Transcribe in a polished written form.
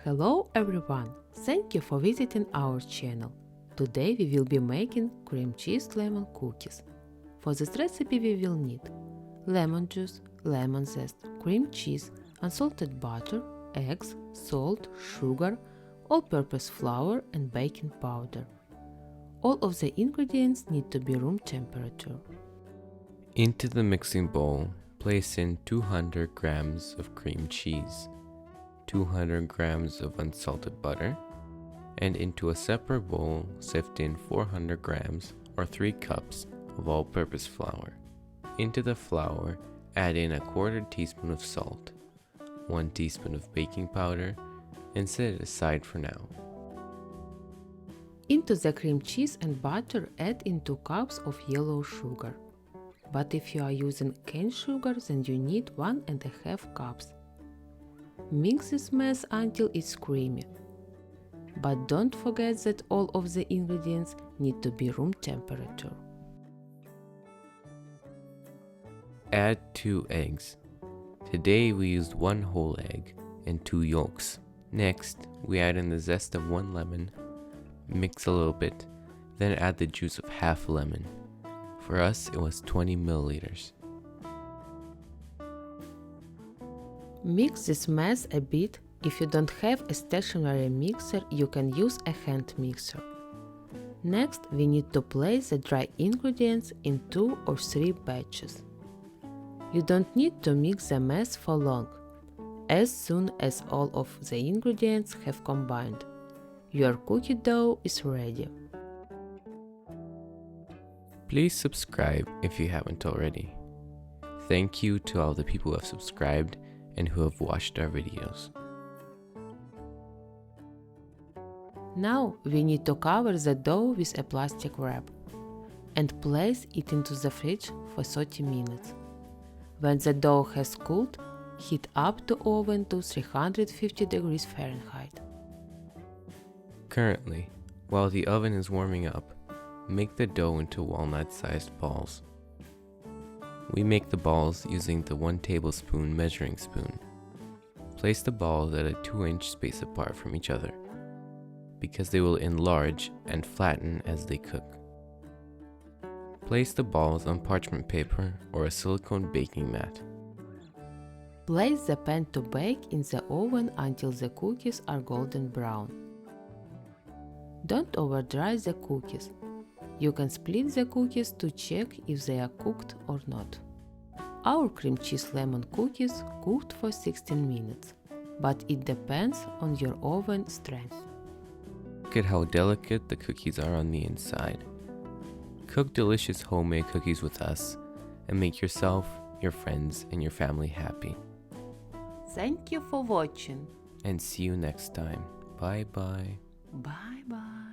Hello everyone! Thank you for visiting our channel. Today we will be making cream cheese lemon cookies. For this recipe we will need lemon juice, lemon zest, cream cheese, unsalted butter, eggs, salt, sugar, all-purpose flour and baking powder. All of the ingredients need to be room temperature. Into the mixing bowl, place in 200 grams of cream cheese, 200 grams of unsalted butter, and into a separate bowl, sift in 400 grams or 3 cups of all-purpose flour. Into the flour, add in a quarter teaspoon of salt, 1 teaspoon of baking powder, and set it aside for now. Into the cream cheese and butter, add in 2 cups of yellow sugar. But if you are using cane sugar, then you need 1.5 cups. Mix this mess until it's creamy. But don't forget that all of the ingredients need to be room temperature. Add 2 eggs. Today we used 1 whole egg and 2 yolks. Next, we add in the zest of 1 lemon, mix a little bit, then add the juice of half a lemon. For us, it was 20 milliliters. Mix this mess a bit. If you don't have a stationary mixer, you can use a hand mixer. Next, we need to place the dry ingredients in 2 or 3 batches. You don't need to mix the mess for long. As soon as all of the ingredients have combined, your cookie dough is ready. Please subscribe if you haven't already. Thank you to all the people who have subscribed and who have watched our videos. Now we need to cover the dough with a plastic wrap and place it into the fridge for 30 minutes. When the dough has cooled, heat up the oven to 350 degrees Fahrenheit. Currently, while the oven is warming up, make the dough into walnut-sized balls. We make the balls using the 1 tablespoon measuring spoon. Place the balls at a 2-inch space apart from each other, because they will enlarge and flatten as they cook. Place the balls on parchment paper or a silicone baking mat. Place the pan to bake in the oven until the cookies are golden brown. Don't over-dry the cookies. You can split the cookies to check if they are cooked or not. Our cream cheese lemon cookies cooked for 16 minutes, but it depends on your oven strength. Look at how delicate the cookies are on the inside. Cook delicious homemade cookies with us and make yourself, your friends, and your family happy. Thank you for watching. And see you next time. Bye bye. Bye bye.